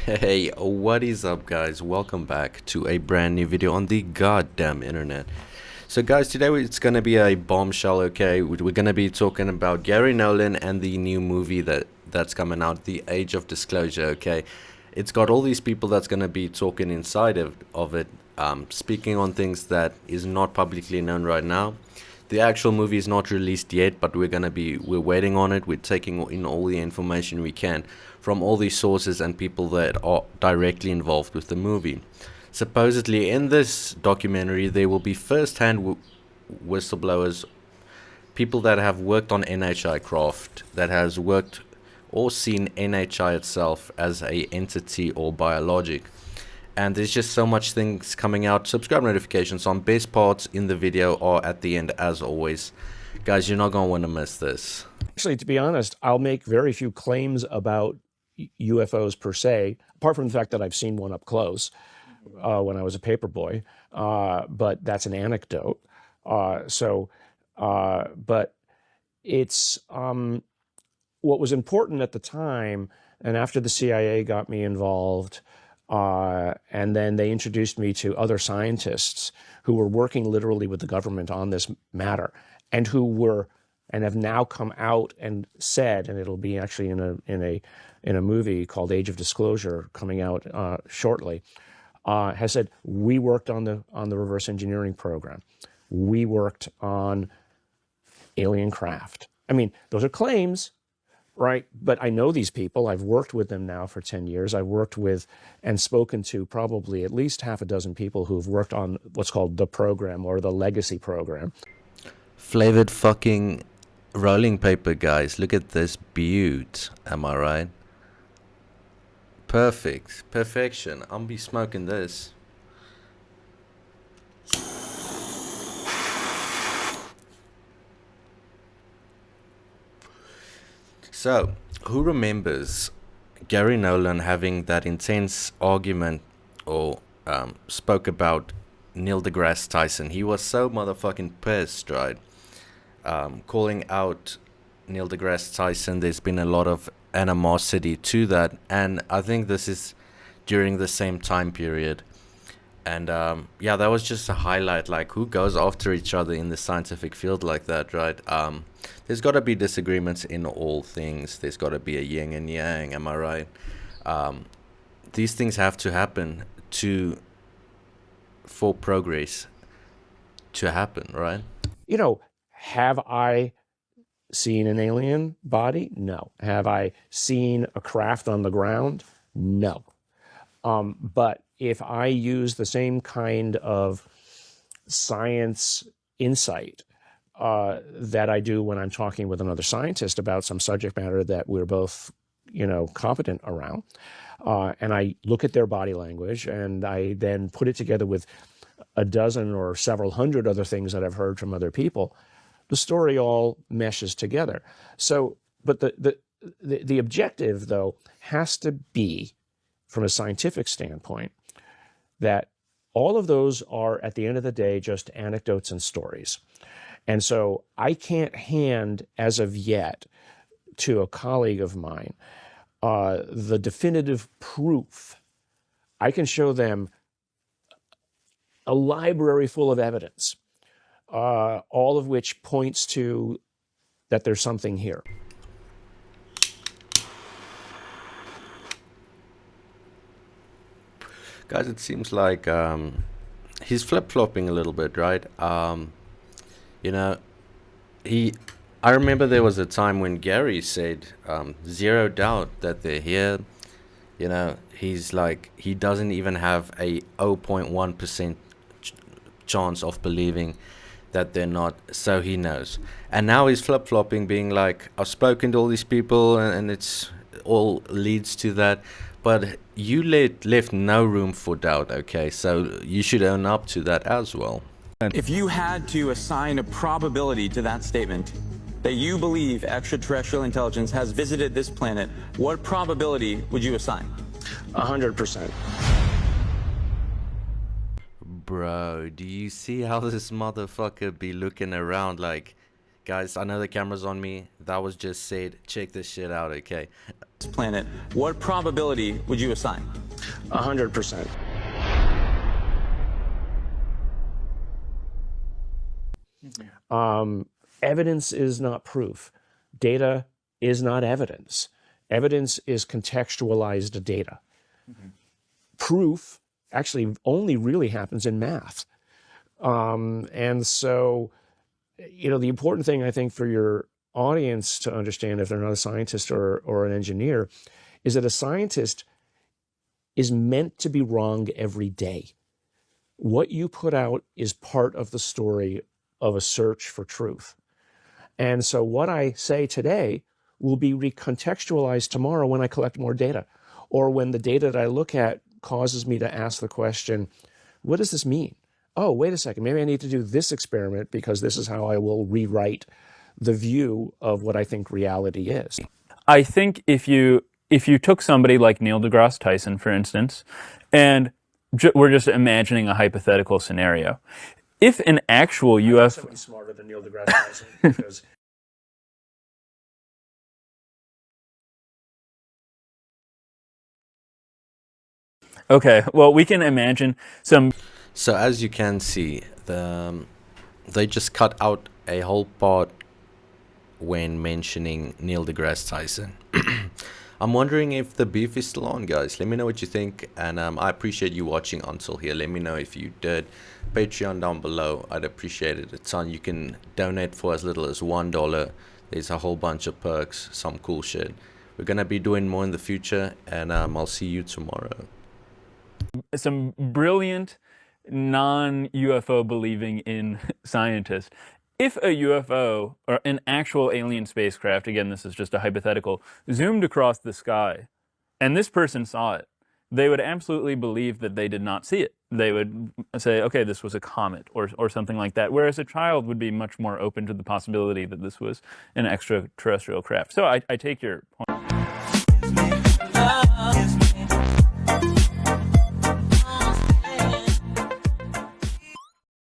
Hey, what is up guys? Welcome back to a brand new video on the goddamn internet. So guys, today it's gonna be a bombshell, okay? We're gonna be talking about Garry Nolan and the new movie that's coming out, The Age of Disclosure, okay? It's got all these people that's gonna be talking inside of it, speaking on things that is not publicly known right now. The actual movie is not released yet, but we're waiting on it. We're taking in all the information we can from all these sources and people that are directly involved with the movie. Supposedly, in this documentary, there will be first-hand whistleblowers, people that have worked on NHI craft, that has worked or seen NHI itself as a entity or biologic. And there's just so much things coming out. Subscribe notifications on best parts in the video are at the end as always. Guys, you're not going to want to miss this. Actually, to be honest, I'll make very few claims about UFOs per se, apart from the fact that I've seen one up close when I was a paper boy, but that's an anecdote. But it's what was important at the time, and after the CIA got me involved, and then they introduced me to other scientists who were working literally with the government on this matter, and have now come out and said, and it'll be actually in a movie called Age of Disclosure coming out shortly, has said we worked on the reverse engineering program, we worked on alien craft. I mean, those are claims. Right. But I know these people. I've worked with them now for 10 years. I've worked with and spoken to probably at least half a dozen people who've worked on what's called the program or the legacy program. Flavored fucking rolling paper, guys. Look at this beaut. Am I right? Perfect. Perfection. I'll be smoking this. So, who remembers Garry Nolan having that intense argument or spoke about Neil deGrasse Tyson? He was so motherfucking pissed, right? Calling out Neil deGrasse Tyson. There's been a lot of animosity to that, and I think this is during the same time period. And yeah, that was just a highlight. Like, who goes after each other in the scientific field like that, right? There's got to be disagreements in all things. There's got to be a yin and yang. Am I right? These things have to happen for progress to happen, right? You know, have I seen an alien body? No. Have I seen a craft on the ground? No. But if I use the same kind of science insight that I do when I'm talking with another scientist about some subject matter that we're both, competent around, and I look at their body language and I then put it together with a dozen or several hundred other things that I've heard from other people, the story all meshes together. So, but the objective, though, has to be, from a scientific standpoint, that all of those are, at the end of the day, just anecdotes and stories. And so I can't hand, as of yet, to a colleague of mine, the definitive proof. I can show them a library full of evidence, all of which points to that there's something here. Guys, it seems like he's flip-flopping a little bit, right? I remember there was a time when Garry said zero doubt that they're here. He's like, he doesn't even have a 0.1% chance of believing that they're not, so he knows. And now he's flip-flopping, being like, I've spoken to all these people and it's all leads to that. But you left no room for doubt, okay? So you should own up to that as well. If you had to assign a probability to that statement, that you believe extraterrestrial intelligence has visited this planet, what probability would you assign? 100%. Bro, do you see how this motherfucker be looking around like, guys, I know the camera's on me. That was just said. Check this shit out, okay? planet, what probability would you assign? 100%. Evidence is not proof. Data is not evidence. Evidence is contextualized data. Proof actually only really happens in math. And so, you know, the important thing I think for your audience to understand, if they're not a scientist or an engineer, is that a scientist is meant to be wrong every day. What you put out is part of the story of a search for truth. And so what I say today will be recontextualized tomorrow when I collect more data, or when the data that I look at causes me to ask the question, what does this mean? Oh, wait a second, maybe I need to do this experiment because this is how I will rewrite the view of what I think reality is. I think if you took somebody like Neil deGrasse Tyson, for instance, and we're just imagining a hypothetical scenario. If an actual UFO... Somebody smarter than Neil deGrasse Tyson, because... Okay, well, we can imagine some... So as you can see, they just cut out a whole part when mentioning Neil deGrasse Tyson. I'm wondering if the beef is still on, guys. Let me know what you think, and I appreciate you watching until here. Let me know if you did. Patreon down below, I'd appreciate it a ton. You can donate for as little as $1. There's a whole bunch of perks, some cool shit. We're gonna be doing more in the future, and I'll see you tomorrow. Some brilliant non-UFO believing in scientists. If a UFO, or an actual alien spacecraft, again, this is just a hypothetical, zoomed across the sky, and this person saw it, they would absolutely believe that they did not see it. They would say, okay, this was a comet, or something like that, whereas a child would be much more open to the possibility that this was an extraterrestrial craft. So I take your point.